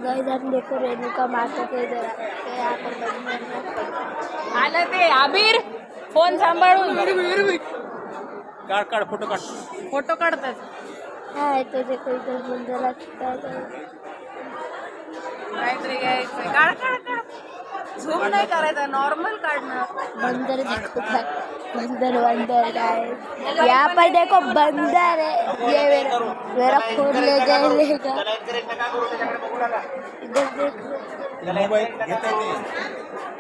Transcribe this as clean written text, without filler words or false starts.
Guys हम देखो रेणुका माता के इधर यहाँ पर आलं ते आबिर फोन सांभाळून काढ काढ फोटो काढ. फोटो काढतात. है तो देखो इधर मंदिर काहीतरी घ्यायचं. काढ काढ काढ. झूम नाही करायचं, नॉर्मल काढणं. बंदर देखो बंदर बंदर गाइस यहाँ पर देखो बंदर है ये मेरा फोन ले जाएगा इधर देखो मोबाईल घेता येते.